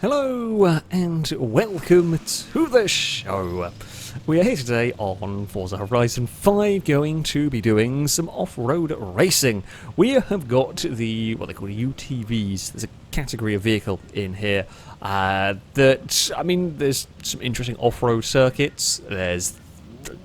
Hello and welcome to the show. We are here today on Forza Horizon 5 going to be doing some off-road racing. We have got the, what they call UTVs. There's a category of vehicle in here that, I mean, there's some interesting off-road circuits. There's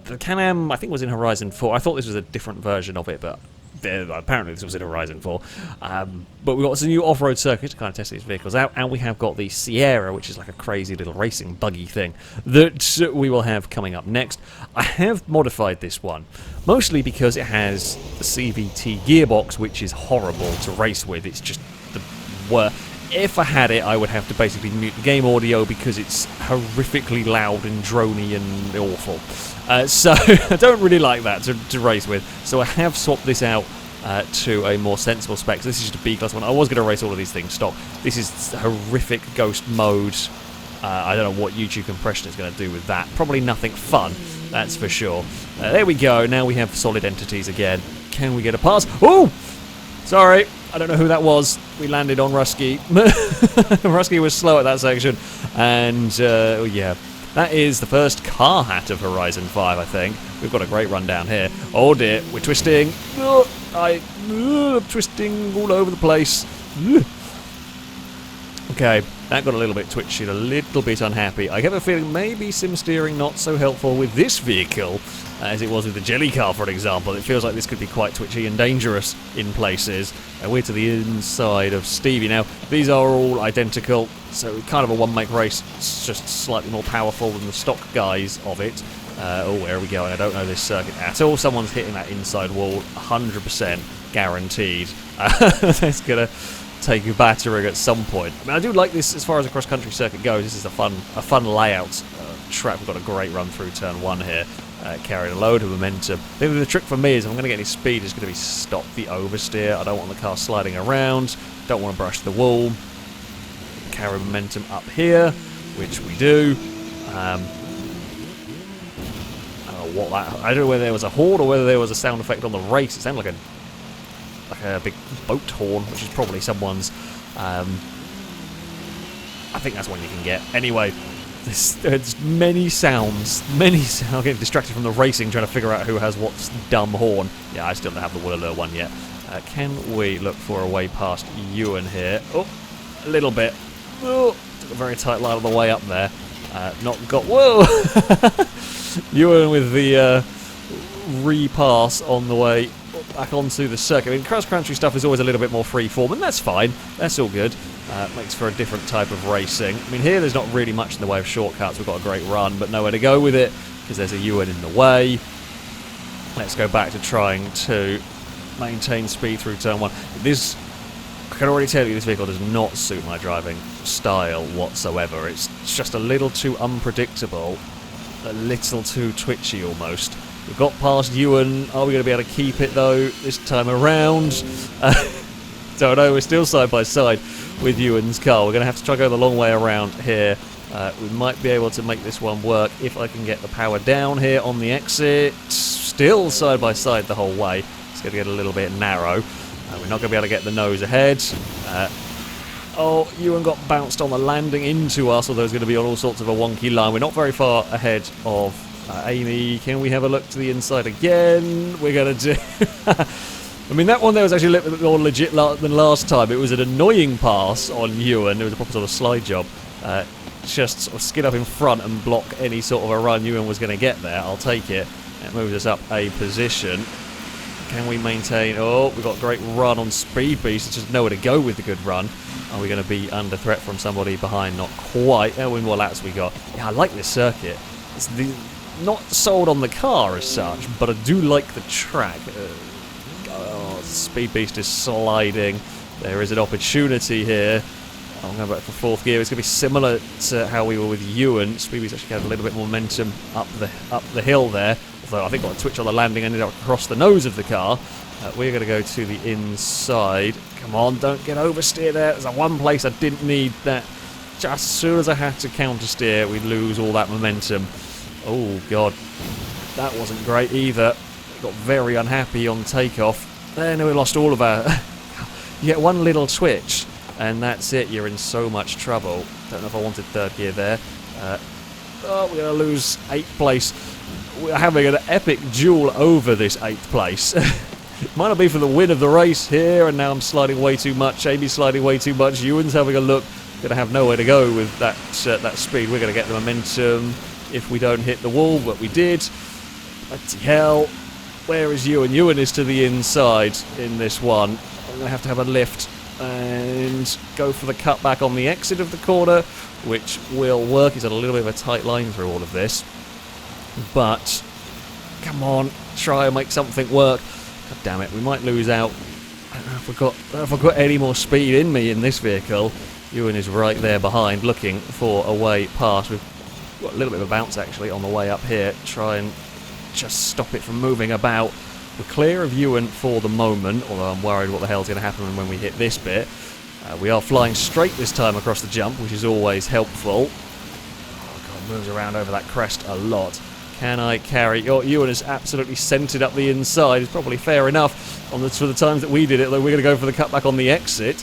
the Can-Am, I think was in Horizon 4. I thought this was a different version of it, but apparently this was in Horizon 4. But we've got some new off-road circuits to kind of test these vehicles out, and we have got the Sierra, which is like a crazy little racing buggy thing that we will have coming up next. I have modified this one, mostly because it has the CVT gearbox, which is horrible to race with. It's just the worst. If I had it, I would have to basically mute the game audio because it's horrifically loud and drony and awful. So I don't really like that to race with. So I have swapped this out to a more sensible spec. So this is just a B-class one. I was going to race all of these things stock. This is horrific ghost mode. I don't know what YouTube compression is going to do with that. Probably nothing fun, that's for sure. There we go. Now we have solid entities again. Can we get a pass? Oh! Sorry, I don't know who that was. We landed on Rusky. Rusky was slow at that section. And, yeah. That is the first car hat of Horizon 5, I think. We've got a great run down here. Oh dear, we're twisting. I'm twisting all over the place. Okay, that got a little bit twitchy, a little bit unhappy. I have a feeling maybe sim steering not so helpful with this vehicle as it was with the Jelly Car, for example. It feels like this could be quite twitchy and dangerous in places. We're to the inside of Stevie now. These are all identical, so kind of a one-make race. It's just slightly more powerful than the stock guys of it. Oh, where are we going? I don't know this circuit at all. Someone's hitting that inside wall, 100% guaranteed. That's going to take a battering at some point. I mean, I do like this as far as a cross-country circuit goes. This is a fun layout track. We've got a great run through turn 1 here. Carrying a load of momentum. Maybe the trick for me is if I'm going to get any speed, it's going to be stop the oversteer. I don't want the car sliding around. Don't want to brush the wall. Carry momentum up here, which we do. I don't know what that. I don't know whether there was a horn or whether there was a sound effect on the race. It sounded like a big boat horn, which is probably someone's. I think that's one you can get. Anyway. There's many sounds. I'm getting distracted from the racing, trying to figure out who has what dumb horn. Yeah, I still don't have the Will Alert one yet. Can we look for a way past Ewan here? Oh, a little bit. Oh, took a very tight line on the way up there. Not got... Whoa! Ewan with the repass on the way back onto the circuit. I mean, cross-country stuff is always a little bit more free-form, and that's fine. That's all good. Makes for a different type of racing. I mean, here there's not really much in the way of shortcuts. We've got a great run, but nowhere to go with it because there's a Ewan in the way. Let's go back to trying to maintain speed through turn 1. This, I can already tell you, this vehicle does not suit my driving style whatsoever. It's just a little too unpredictable, a little too twitchy almost. We've got past Ewan. Are we going to be able to keep it though this time around? Don't know. We're still side by side with Ewan's car. We're going to have to try to go the long way around here. We might be able to make this one work if I can get the power down here on the exit. Still side by side the whole way. It's going to get a little bit narrow. We're not going to be able to get the nose ahead. Oh, Ewan got bounced on the landing into us, although it's going to be on all sorts of a wonky line. We're not very far ahead of Amy. Can we have a look to the inside again? We're going to do... I mean, that one there was actually a little bit more legit than last time. It was an annoying pass on Ewan. It was a proper sort of slide job. Just sort of skid up in front and block any sort of a run Ewan was going to get there. I'll take it. It moves us up a position. Can we maintain... Oh, we've got a great run on Speed Beast. It's just nowhere to go with the good run. Are we going to be under threat from somebody behind? Not quite. How many more laps we got? Yeah, I like this circuit. It's not sold on the car as such, but I do like the track. Speed Beast is sliding. There is an opportunity here. I'm going back for 4th gear. It's going to be similar to how we were with Ewan. Speed Beast actually had a little bit more momentum up the hill there. Although I think got a twitch on the landing, ended up across the nose of the car. We're going to go to the inside. Come on, don't get oversteer there. There's one place I didn't need that. Just as soon as I had to counter steer, we lose all that momentum. Oh god, that wasn't great either. Got very unhappy on takeoff. Then we lost all of our... You get one little twitch and that's it. You're in so much trouble. Don't know if I wanted third gear there. Oh, we're going to lose 8th place. We're having an epic duel over this 8th place. Might not be for the win of the race here, and now I'm sliding way too much. Amy's sliding way too much. Ewan's having a look. Going to have nowhere to go with that speed. We're going to get the momentum if we don't hit the wall, but we did. Bloody hell. Where is Ewan? Ewan is to the inside in this one. I'm going to have a lift and go for the cutback on the exit of the corner, which will work. It's a little bit of a tight line through all of this. But, come on, try and make something work. God damn it, we might lose out. I don't know if I've got any more speed in me in this vehicle. Ewan is right there behind, looking for a way past. We've got a little bit of a bounce, actually, on the way up here. Try and just stop it from moving about. We're clear of Ewan for the moment, although I'm worried what the hell's going to happen when we hit this bit. We are flying straight this time across the jump, which is always helpful. Oh, God, moves around over that crest a lot. Can I carry? Oh, Ewan is absolutely centred up the inside. It's probably fair enough for the times that we did it, though we're going to go for the cutback on the exit.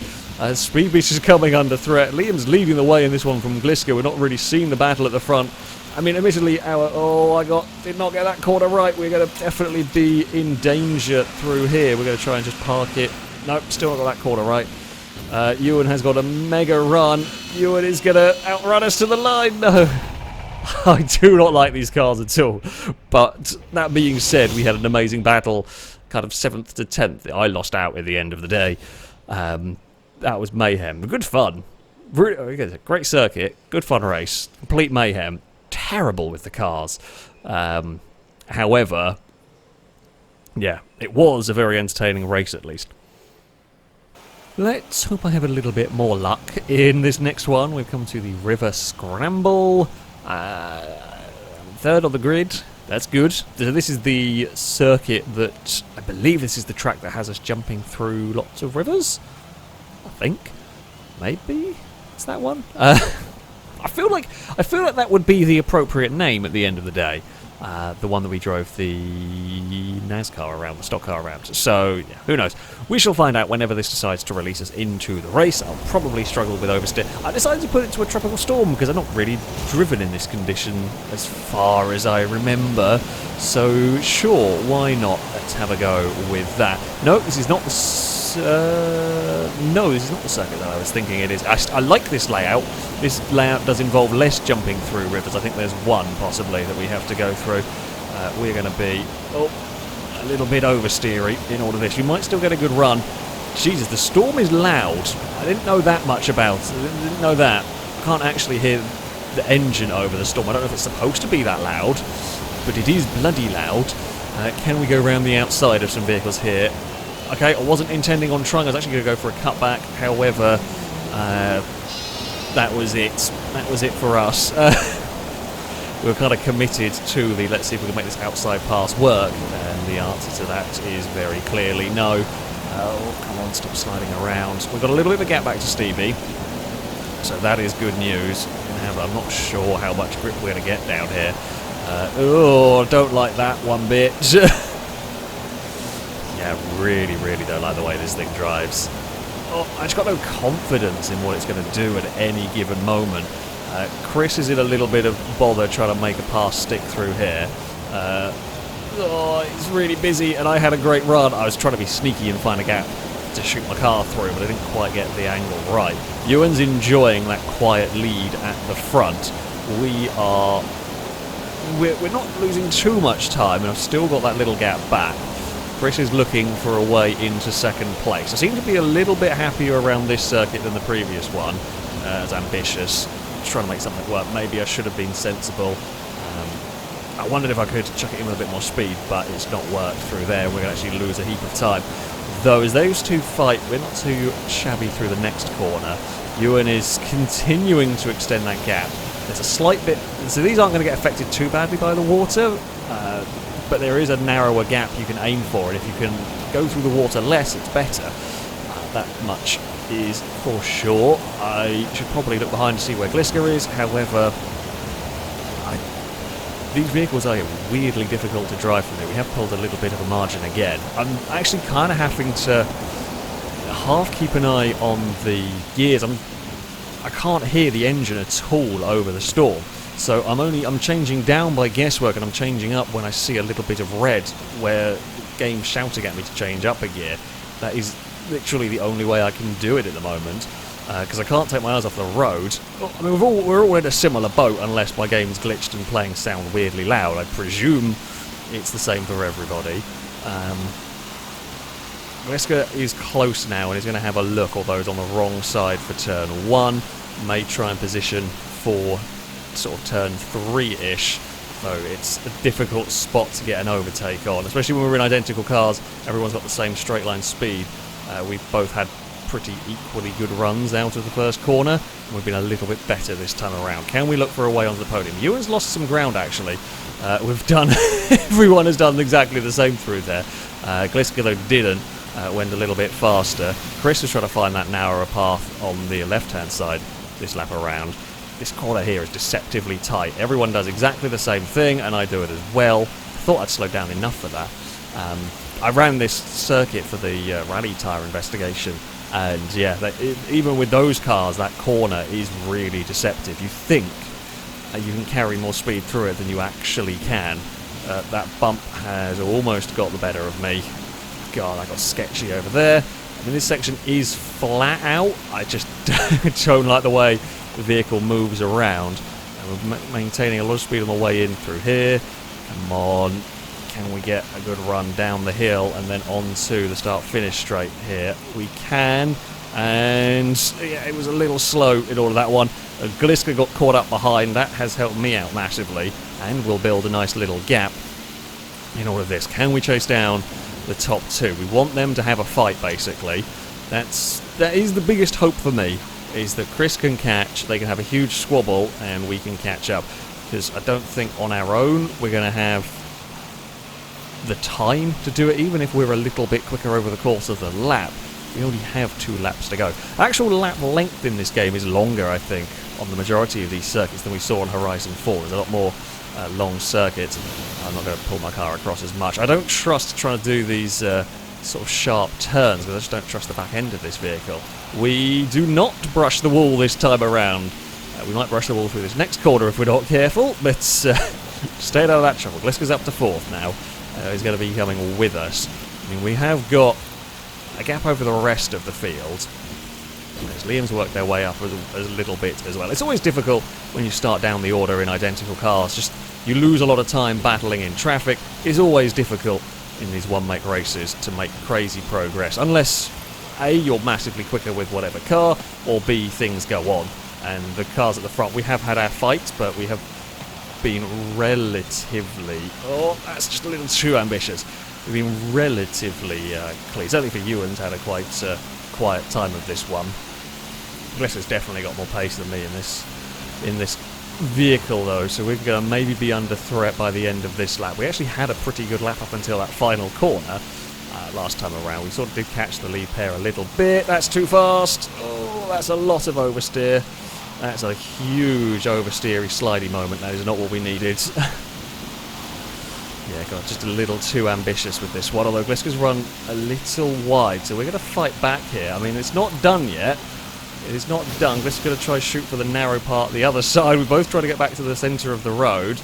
Speed Beast is coming under threat. Liam's leading the way in this one from Gliska. We're not really seeing the battle at the front. I mean, admittedly, did not get that corner right. We're going to definitely be in danger through here. We're going to try and just park it. Nope, still not got that corner right. Ewan has got a mega run. Ewan is going to outrun us to the line. No. I do not like these cars at all. But that being said, we had an amazing battle, kind of 7th to 10th. I lost out at the end of the day. That was mayhem. Good fun. Really, great circuit. Good fun race. Complete mayhem. Terrible with the cars. However, yeah, it was a very entertaining race at least. Let's hope I have a little bit more luck in this next one. We've come to the River Scramble. 3rd on the grid. That's good. So this is the circuit that I believe this is the track that has us jumping through lots of rivers. I think, maybe it's that one. I feel like that would be the appropriate name at the end of the day. The one that we drove the NASCAR around, the stock car around. So, yeah, who knows? We shall find out whenever this decides to release us into the race. I'll probably struggle with oversteer. I decided to put it to a tropical storm because I've not really driven in this condition as far as I remember. So, sure, why not? Let's have a go with that. No, this is not the circuit that I was thinking it is. I like this layout. This layout does involve less jumping through rivers. I think there's one, possibly, that we have to go through. We're going to be a little bit oversteery in all of this. We might still get a good run. Jesus, the storm is loud. I didn't know that much about it. I didn't know that. I can't actually hear the engine over the storm. I don't know if it's supposed to be that loud, but it is bloody loud. Can we go around the outside of some vehicles here? Okay, I wasn't intending on trying. I was actually going to go for a cutback. However, that was it. That was it for us. We were kind of committed to the let's see if we can make this outside pass work. And the answer to that is very clearly no. Oh, come on, stop sliding around. We've got a little bit of a gap back to Stevie. So that is good news. I'm not sure how much grip we're going to get down here. Oh, don't like that one bit. Yeah, really, really don't like the way this thing drives. Oh, I just got no confidence in what it's going to do at any given moment. Chris is in a little bit of bother trying to make a pass stick through here. It's really busy, and I had a great run. I was trying to be sneaky and find a gap to shoot my car through, but I didn't quite get the angle right. Ewan's enjoying that quiet lead at the front. We're not losing too much time, and I've still got that little gap back. Chris is looking for a way into second place. I seem to be a little bit happier around this circuit than the previous one. As ambitious, trying to make something work. Maybe I should have been sensible. I wondered if I could chuck it in with a bit more speed, but it's not worked through there. We're going to actually lose a heap of time. Though, as those two fight, we're not too shabby through the next corner. Ewan is continuing to extend that gap. There's a slight bit... So these aren't going to get affected too badly by the water. But there is a narrower gap you can aim for, and if you can go through the water less, it's better. That much is for sure. I should probably look behind to see where Gliska is. However, these vehicles are weirdly difficult to drive from there. We have pulled a little bit of a margin again. I'm actually kind of having to half keep an eye on the gears. I can't hear the engine at all over the storm. So I'm changing down by guesswork, and I'm changing up when I see a little bit of red where the game's shouting at me to change up a gear. That is literally the only way I can do it at the moment, because I can't take my eyes off the road. I mean, we're all in a similar boat, unless my game's glitched and playing sound weirdly loud. I presume it's the same for everybody. Gliska is close now, and he's going to have a look, although he's on the wrong side for turn 1. May try and position for sort of turn 3-ish, so it's a difficult spot to get an overtake on, especially when we're in identical cars. Everyone's got the same straight line speed. We've both had pretty equally good runs out of the first corner, and we've been a little bit better this time around. Can we look for a way onto the podium? Ewan's lost some ground, actually. We've done everyone has done exactly the same through there. Gliska, though, didn't. Went a little bit faster. Chris was trying to find that narrower path on the left-hand side this lap around. This corner here is deceptively tight. Everyone does exactly the same thing, and I do it as well. I thought I'd slow down enough for that. I ran this circuit for the rally tyre investigation, and yeah, even with those cars, that corner is really deceptive. You think you can carry more speed through it than you actually can. That bump has almost got the better of me. God, I got sketchy over there. I mean, this section is flat out. I just don't like the way the vehicle moves around. And we're maintaining a lot of speed on the way in through here. Come on. Can we get a good run down the hill and then onto the start-finish straight here? We can. And yeah, it was a little slow in all of that one. Gliska got caught up behind. That has helped me out massively. And we'll build a nice little gap in all of this. Can we chase down the top 2? We want them to have a fight, basically. That is the biggest hope for me, is that Chris can catch, they can have a huge squabble, and we can catch up. Because I don't think on our own we're going to have the time to do it, even if we're a little bit quicker over the course of the lap. We only have 2 laps to go. Actual lap length in this game is longer, I think, on the majority of these circuits than we saw on Horizon 4. There's a lot more long circuits. I'm not going to pull my car across as much. I don't trust trying to do these sort of sharp turns, because I just don't trust the back end of this vehicle. We do not brush the wall this time around. We might brush the wall through this next corner if we're not careful, but stay out of that trouble. Gliska's up to 4th now. He's going to be coming with us. I mean, we have got a gap over the rest of the field. As Liam's worked their way up a little bit as well. It's always difficult when you start down the order in identical cars. Just you lose a lot of time battling in traffic. It's always difficult in these one-make races to make crazy progress, unless A, you're massively quicker with whatever car, or B, things go on. And the cars at the front, we have had our fights, but we have been relatively... Oh, that's just a little too ambitious. We've been relatively clean. Certainly for Ewan's had a quite quiet time of this one. Gliska's definitely got more pace than me in this vehicle, though, so we're going to maybe be under threat by the end of this lap. We actually had a pretty good lap up until that final corner last time around. We sort of did catch the lead pair a little bit. That's too fast. Oh, that's a lot of oversteer. That's a huge oversteery, slidey moment. That is not what we needed. Yeah, got just a little too ambitious with this one, although Gliska's run a little wide, so we're going to fight back here. I mean, it's not done yet. It is not done. Gliska's going to try to shoot for the narrow part the other side. We both try to get back to the centre of the road.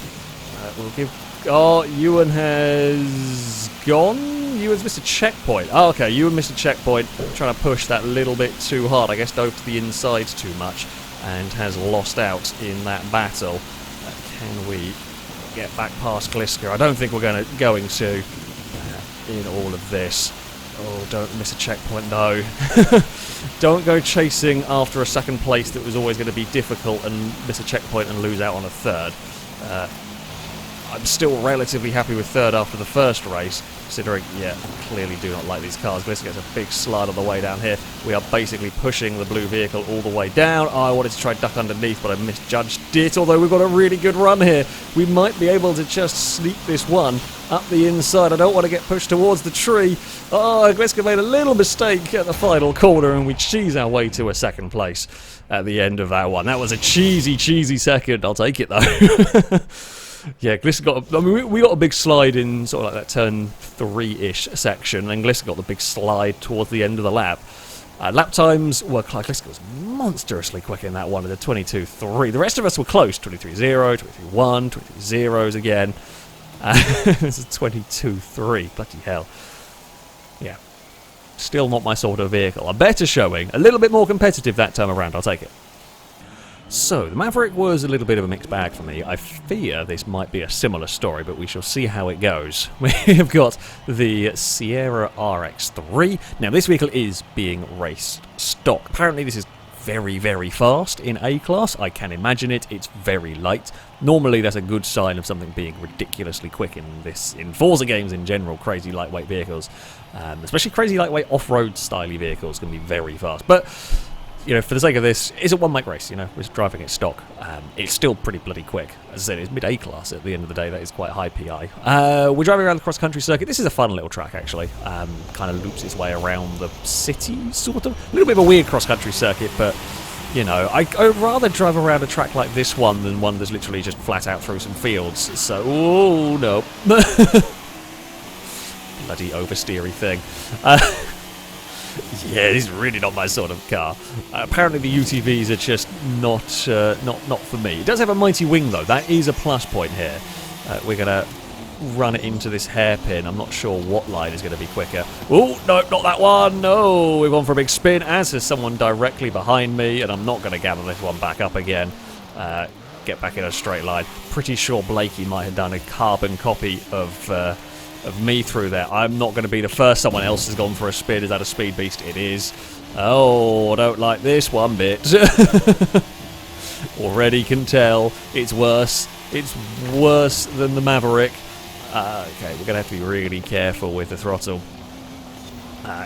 We'll give... Oh, Ewan has gone? Ewan's missed a checkpoint. Oh, okay, Ewan missed a checkpoint. Trying to push that little bit too hard. I guess dove to the inside too much and has lost out in that battle. Can we get back past Gliska? I don't think we're going to in all of this. Oh, don't miss a checkpoint, no. Don't go chasing after a second place that was always going to be difficult and miss a checkpoint and lose out on a third. I'm still relatively happy with third after the first race, considering, yeah, I clearly do not like these cars. Gliska gets a big slide on the way down here. We are basically pushing the blue vehicle all the way down. Oh, I wanted to try duck underneath, but I misjudged it, although we've got a really good run here. We might be able to just sneak this one up the inside. I don't want to get pushed towards the tree. Oh, Gliska made a little mistake at the final corner, and we cheese our way to a second place at the end of that one. That was a cheesy second. I'll take it, though. Yeah, Gliska got... I mean, we got a big slide in sort of like that turn 3-ish section, and Gliska got the big slide towards the end of the lap. Lap times were close. Gliska was monstrously quick in that one at a 22.3. The rest of us were close. 23.0, 23.1, 23.0s again. This is 22.3. Bloody hell. Yeah. Still not my sort of vehicle. A better showing. A little bit more competitive that time around. I'll take it. So, the Maverick was a little bit of a mixed bag for me. I fear this might be a similar story, but we shall see how it goes. We have got the Sierra RX-3. Now, this vehicle is being raced stock. Apparently, this is very, very fast in A-Class. I can imagine it. It's very light. Normally, that's a good sign of something being ridiculously quick in Forza games in general. Crazy lightweight vehicles, especially crazy lightweight off-road styly vehicles, can be very fast. But you know, for the sake of this, it's a one-make race, you know, we're driving it stock. It's still pretty bloody quick. As I said, it's mid-A class at the end of the day, that is quite high PI. We're driving around the cross-country circuit. This is a fun little track, actually. Kind of loops its way around the city, sort of. A little bit of a weird cross-country circuit, but, you know, I'd rather drive around a track like this one than one that's literally just flat out through some fields. So, oh, no. Bloody oversteery thing. Yeah, this is really not my sort of car. Apparently the UTVs are just not for me. It does have a mighty wing though. That is a plus point here. We're going to run it into this hairpin. I'm not sure what line is going to be quicker. Oh, no, not that one. No, we've gone for a big spin, as has someone directly behind me, and I'm not going to gather this one back up again. Get back in a straight line. Pretty sure Blakey might have done a carbon copy of me through there. I'm not going to be the first someone else has gone for a spin. Is that a speed beast? It is. Oh, I don't like this one bit. Already can tell it's worse. It's worse than the Maverick. Okay, we're going to have to be really careful with the throttle.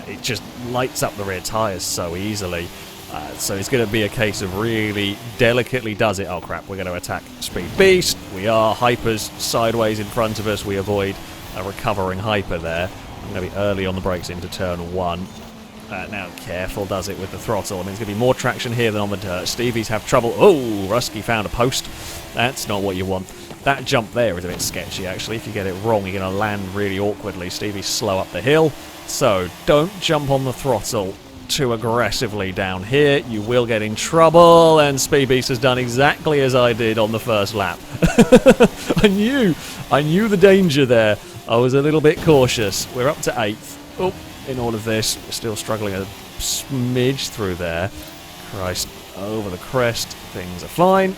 It just lights up the rear tyres so easily. So it's going to be a case of really delicately does it. Oh crap, we're going to attack Speed Beast. We are. Hyper's sideways in front of us. We avoid a recovering Hyper there. I'm going to be early on the brakes into turn 1. Now careful does it with the throttle. I mean, there's going to be more traction here than on the dirt. Stevies have trouble. Oh, Rusky found a post. That's not what you want. That jump there is a bit sketchy actually. If you get it wrong, you're going to land really awkwardly. Stevie's slow up the hill. So don't jump on the throttle too aggressively down here. You will get in trouble, and Speed Beast has done exactly as I did on the first lap. I knew the danger there. I was a little bit cautious. We're up to 8th. Oh, in all of this, we're still struggling a smidge through there. Christ, over the crest, things are fine.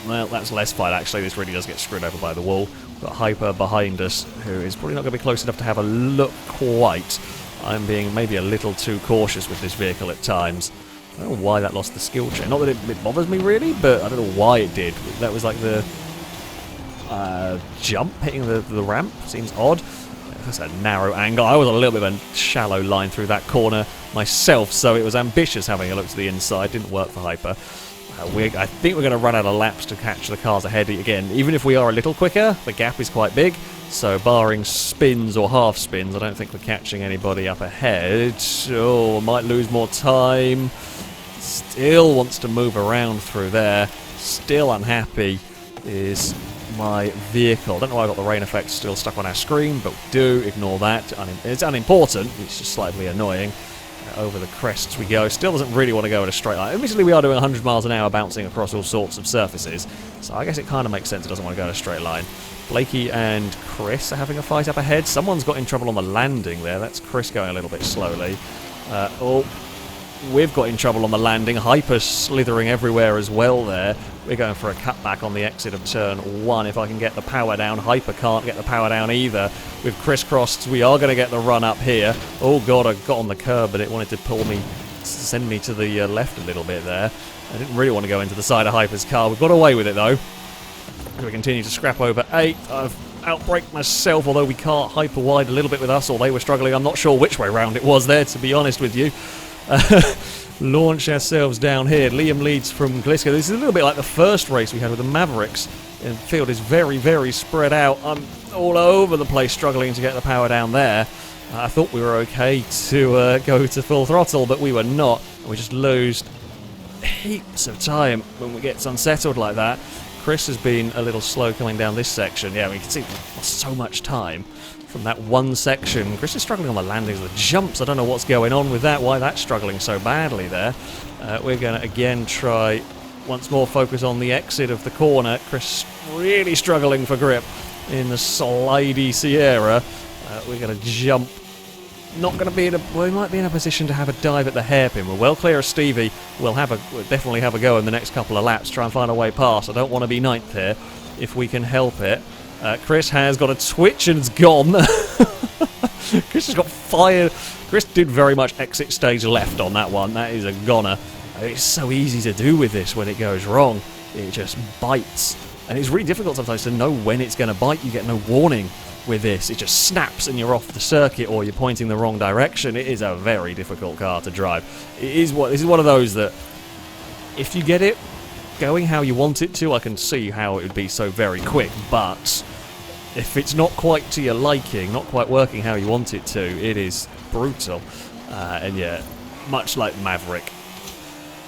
Well, that's less fine actually. This really does get screwed over by the wall. We've got Hyper behind us, who is probably not going to be close enough to have a look quite. I'm being maybe a little too cautious with this vehicle at times. I don't know why that lost the skill chain. Not that it bothers me really, but I don't know why it did. That was like the jump hitting the ramp. Seems odd. That's a narrow angle. I was a little bit of a shallow line through that corner myself, so it was ambitious having a look to the inside. Didn't work for Hyper. I think we're going to run out of laps to catch the cars ahead again. Even if we are a little quicker, the gap is quite big. So barring spins or half spins, I don't think we're catching anybody up ahead. Oh, might lose more time. Still wants to move around through there. Still unhappy is my vehicle. I don't know why I've got the rain effect still stuck on our screen, but we do. Ignore that. It's unimportant. It's just slightly annoying. Over the crests we go. Still doesn't really want to go in a straight line. Admittedly, we are doing 100 miles an hour bouncing across all sorts of surfaces, so I guess it kind of makes sense it doesn't want to go in a straight line. Blakey and Chris are having a fight up ahead. Someone's got in trouble on the landing there. That's Chris going a little bit slowly. We've got in trouble on the landing. Hyper slithering everywhere as well there. We're going for a cutback on the exit of turn 1. If I can get the power down. Hyper can't get the power down either. We've crisscrossed. We are going to get the run up here. Oh god, I got on the curb, but it wanted to pull me, send me to the left a little bit there. I didn't really want to go into the side of Hyper's car. We've got away with it though. We continue to scrap over 8th. I've outbraked myself, although we can't. Hyper wide a little bit with us, or they were struggling. I'm not sure which way round it was there, to be honest with you. Launch ourselves down here. Liam leads from Gliska. This is a little bit like the first race we had with the Mavericks. The field is very, very spread out. I'm all over the place struggling to get the power down there. I thought we were okay to go to full throttle, but we were not. We just lose heaps of time when we get unsettled like that. Chris has been a little slow coming down this section. Yeah, we can see we've lost so much time from that one section. Chris is struggling on the landings, the jumps. I don't know what's going on with that, why that's struggling so badly there. We're going to again try once more focus on the exit of the corner. Chris really struggling for grip in the slidey Sierra. We're going to jump. Not going to be in a... Well, we might be in a position to have a dive at the hairpin. We're well clear of Stevie. We'll definitely have a go in the next couple of laps, try and find a way past. I don't want to be ninth here if we can help it. Chris has got a twitch and it's gone. Chris has got fired. Chris did very much exit stage left on that one. That is a goner. It's so easy to do with this when it goes wrong. It just bites. And it's really difficult sometimes to know when it's going to bite. You get no warning with this. It just snaps and you're off the circuit or you're pointing the wrong direction. It is a very difficult car to drive. This is one of those that if you get it going how you want it to, I can see how it would be so very quick, but if it's not quite to your liking, not quite working how you want it to, it is brutal. And yeah, much like Maverick,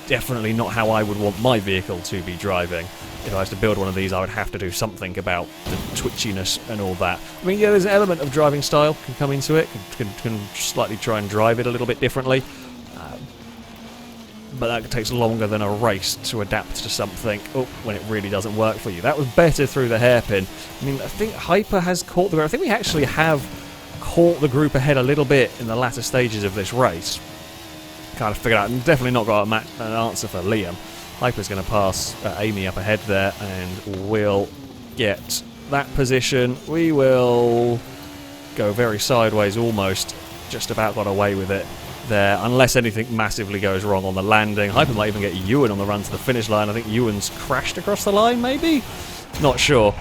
definitely not how I would want my vehicle to be driving. If I was to build one of these, I would have to do something about the twitchiness and all that. I mean, yeah, there's an element of driving style can come into it, can slightly try and drive it a little bit differently. But that takes longer than a race to adapt to something when it really doesn't work for you. That was better through the hairpin. I mean, I think Hyper has caught the group. I think we actually have caught the group ahead a little bit in the latter stages of this race. Kind of figured out, and definitely not got an answer for Liam. Hyper's going to pass Amy up ahead there, and we'll get that position. We will go very sideways almost. Just about got away with it there, unless anything massively goes wrong on the landing. Hyper might even get Ewan on the run to the finish line. I think Ewan's crashed across the line, maybe? Not sure.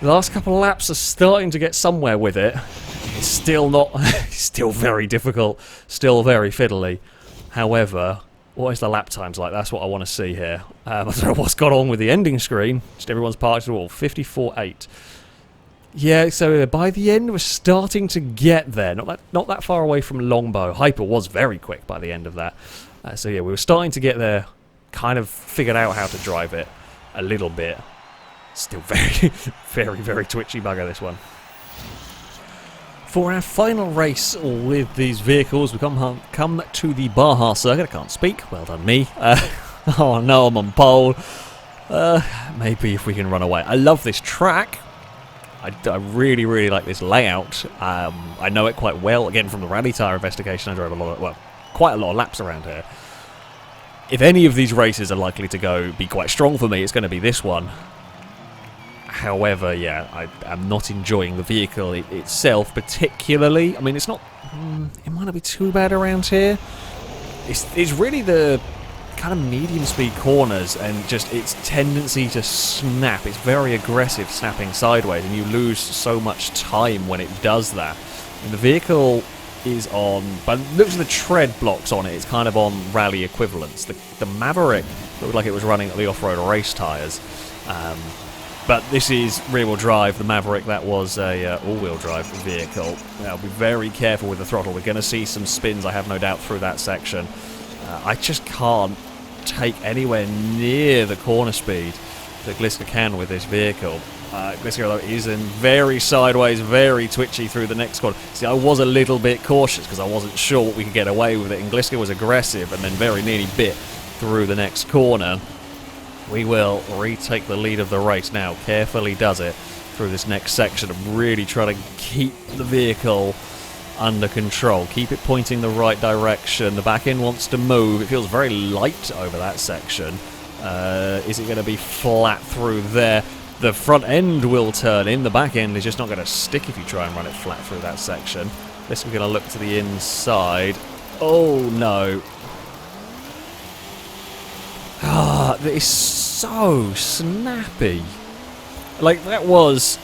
The last couple of laps are starting to get somewhere with it. It's still not... still very difficult. Still very fiddly. However, what is the lap times like? That's what I want to see here. I don't know what's gone on with the ending screen. Just everyone's parked at all. 54.8. Yeah, so by the end we're starting to get there. Not that far away from Longbow. Hyper was very quick by the end of that. So yeah, we were starting to get there. Kind of figured out how to drive it a little bit. Still very, very, very twitchy bugger, this one. For our final race with these vehicles, we come to the Baja circuit. I can't speak. Well done, me. Oh no, I'm on pole. Maybe if we can run away. I love this track. I really, really like this layout. I know it quite well. Again, from the rally tyre investigation, I drove quite a lot of laps around here. If any of these races are likely to be quite strong for me, it's going to be this one. However, yeah, I am not enjoying the vehicle itself particularly. I mean, it's not... it might not be too bad around here. It's really the kind of medium speed corners and just its tendency to snap. It's very aggressive snapping sideways, and you lose so much time when it does that. And the vehicle is on... But looks at the tread blocks on it, it's kind of on rally equivalents. The Maverick looked like it was running at the off-road race tyres. But this is rear-wheel drive. The Maverick, that was a all-wheel drive vehicle. Now, be very careful with the throttle. We're going to see some spins, I have no doubt, through that section. I just can't take anywhere near the corner speed that Gliska can with this vehicle. Gliska, though, is in very sideways, very twitchy through the next corner. See, I was a little bit cautious because I wasn't sure what we could get away with it, and Gliska was aggressive and then very nearly bit through the next corner. We will retake the lead of the race now. Carefully does it through this next section and really try to keep the vehicle under control. Keep it pointing the right direction. The back end wants to move. It feels very light over that section. Is it going to be flat through there? The front end will turn in. The back end is just not going to stick if you try and run it flat through that section. This we're going to look to the inside. Oh no. Ah, that is so snappy. Like, that was...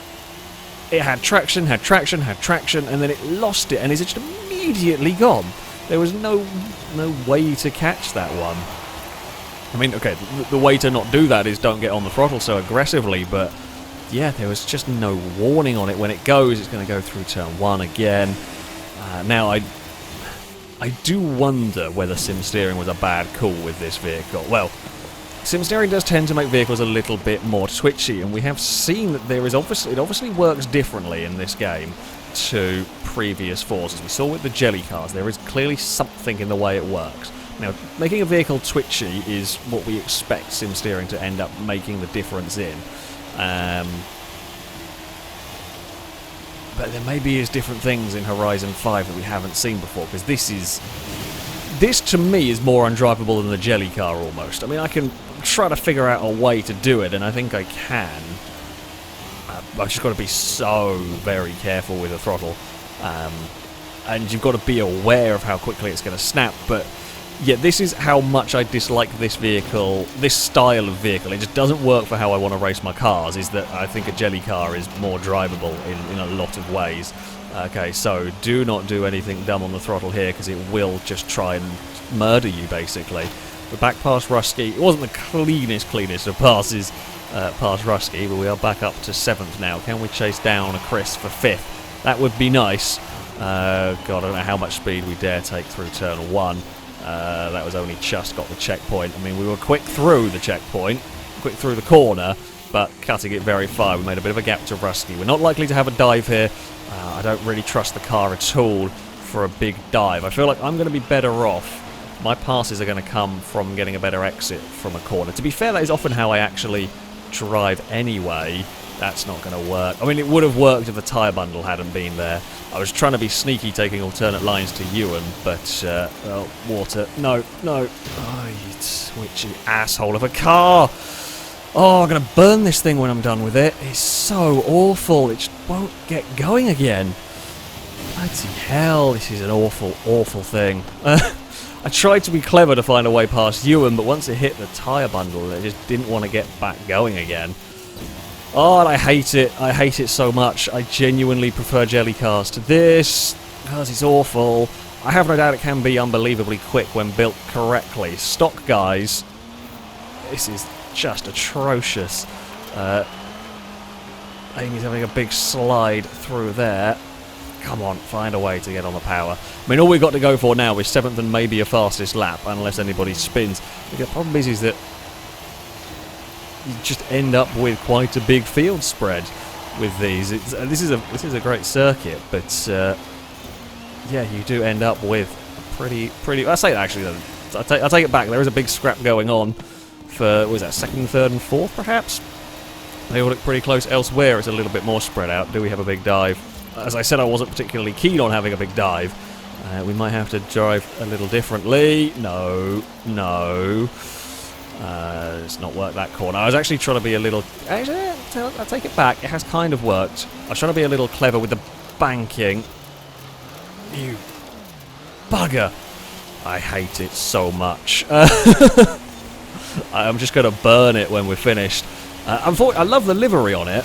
It had traction, and then it lost it, and it's just immediately gone. There was no way to catch that one. I mean, okay, the way to not do that is don't get on the throttle so aggressively, but yeah, there was just no warning on it. When it goes, it's going to go through turn one again. Now, I do wonder whether sim steering was a bad call with this vehicle. Well, sim steering does tend to make vehicles a little bit more twitchy, and we have seen that it obviously works differently in this game to previous Forzas. We saw with the jelly cars, there is clearly something in the way it works. Now, making a vehicle twitchy is what we expect sim steering to end up making the difference in. But there maybe is different things in Horizon 5 that we haven't seen before, because this to me is more undrivable than the jelly car almost. I mean, I can try to figure out a way to do it, and I think I can. I've just got to be so very careful with the throttle. And you've got to be aware of how quickly it's going to snap, but yeah, this is how much I dislike this vehicle, this style of vehicle. It just doesn't work for how I want to race my cars, is that I think a jelly car is more drivable in a lot of ways. Okay, so do not do anything dumb on the throttle here, because it will just try and murder you, basically. We're back past Rusky. It wasn't the cleanest of passes past Rusky, but we are back up to 7th now. Can we chase down a Chris for 5th? That would be nice. God, I don't know how much speed we dare take through turn 1. That was only just got the checkpoint. I mean, we were quick through the checkpoint, quick through the corner, but cutting it very far. We made a bit of a gap to Rusky. We're not likely to have a dive here. I don't really trust the car at all for a big dive. I feel like I'm going to be better off. My passes are going to come from getting a better exit from a corner. To be fair, that is often how I actually drive anyway. That's not going to work. I mean, it would have worked if the tyre bundle hadn't been there. I was trying to be sneaky, taking alternate lines to Ewan, but, well, water. No. Oh, you twitchy asshole of a car. Oh, I'm going to burn this thing when I'm done with it. It's so awful. It just won't get going again. Bloody hell, this is an awful, awful thing. I tried to be clever to find a way past Ewan, but once it hit the tyre bundle, it just didn't want to get back going again. Oh, and I hate it. I hate it so much. I genuinely prefer jelly cars to this, because it's awful. I have no doubt it can be unbelievably quick when built correctly. Stock guys, this is just atrocious. Amy's having a big slide through there. Come on, find a way to get on the power. I mean, all we've got to go for now is 7th and maybe a fastest lap, unless anybody spins. The problem is that you just end up with quite a big field spread with these. This is a great circuit, but yeah, you do end up with pretty. I say that actually. I take it back. There is a big scrap going on for, what was that, 2nd, 3rd, and 4th, perhaps. They all look pretty close. Elsewhere, it's a little bit more spread out. Do we have a big dive? As I said, I wasn't particularly keen on having a big dive. We might have to drive a little differently. No. It's not worked that corner. I was actually trying to be a little... Actually, I'll take it back. It has kind of worked. I was trying to be a little clever with the banking. You bugger. I hate it so much. I'm just going to burn it when we're finished. I love the livery on it.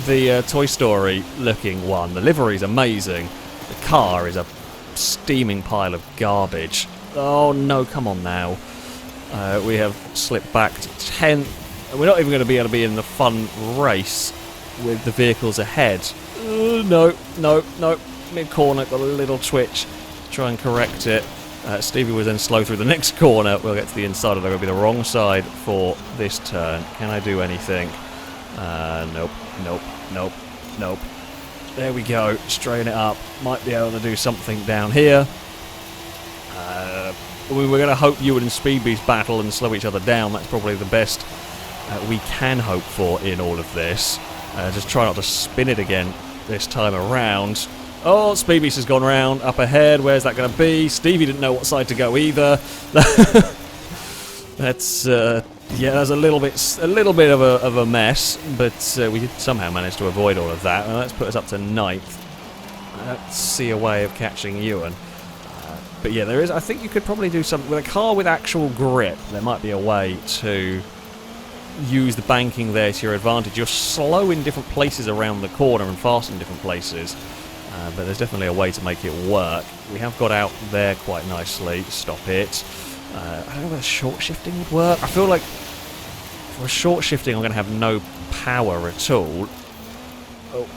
The Toy Story looking one. The livery's amazing. The car is a steaming pile of garbage. Oh no, come on now. We have slipped back to 10th. We're not even going to be able to be in the fun race with the vehicles ahead. No. Mid-corner, got a little twitch. Try and correct it. Stevie was then slow through the next corner. We'll get to the inside, although it'll be the wrong side for this turn. Can I do anything? Nope. There we go. Straighten it up. Might be able to do something down here. We're going to hope Ewan and Speedbeast battle and slow each other down. That's probably the best we can hope for in all of this. Just try not to spin it again this time around. Oh, Speedbeast has gone round. Up ahead. Where's that going to be? Stevie didn't know what side to go either. That's... yeah, that's a little bit of a mess, but we did somehow manage to avoid all of that. And let's put us up to 9th. Let's see a way of catching Ewan. But yeah, there is. I think you could probably do something with a car with actual grip. There might be a way to use the banking there to your advantage. You're slow in different places around the corner and fast in different places, but there's definitely a way to make it work. We have got out there quite nicely. Stop it. I don't know whether short shifting would work. I feel like for short shifting I'm going to have no power at all. Oh,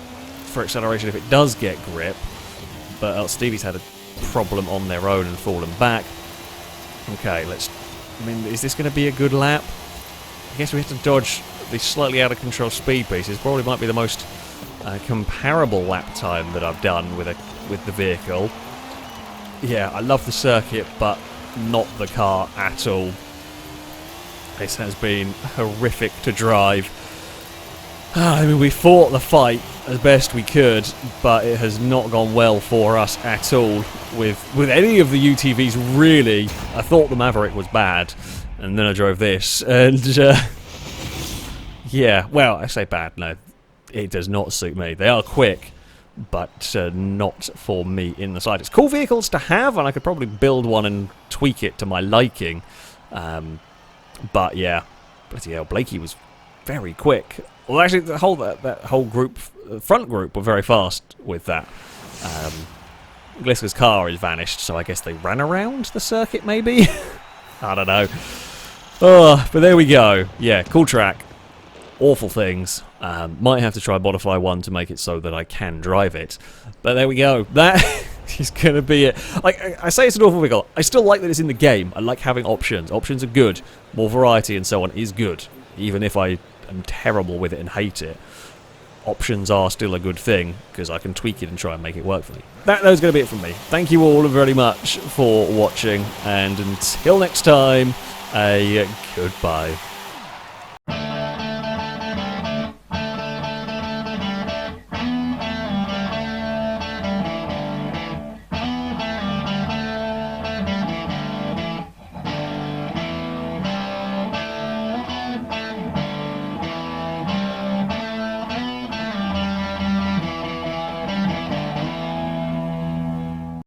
for acceleration if it does get grip. But Stevie's had a problem on their own and fallen back. Okay, I mean, is this going to be a good lap? I guess we have to dodge the slightly out of control speed pieces. Probably might be the most comparable lap time that I've done with the vehicle. Yeah, I love the circuit, but not the car at all. This has been horrific to drive. I mean, we fought the fight as best we could, but it has not gone well for us at all with any of the UTVs, really. I thought the Maverick was bad, and then I drove this, and yeah, well, I say bad, no, it does not suit me. They are quick, but not for me in the slightest. Cool vehicles to have, and I could probably build one and tweak it to my liking, but yeah, bloody hell, Blakey was very quick. Well, actually, that whole group, front group, were very fast with that. Gliska's car has vanished, so I guess they ran around the circuit, maybe? I don't know. Oh, but there we go. Yeah, cool track. Awful things. Might have to try modify one to make it so that I can drive it. But there we go. That is going to be it. Like I say, it's an awful vehicle. I still like that it's in the game. I like having options. Options are good. More variety and so on is good. Even if I am terrible with it and hate it, options are still a good thing because I can tweak it and try and make it work for me. That was going to be it from me. Thank you all very much for watching, and until next time, a goodbye.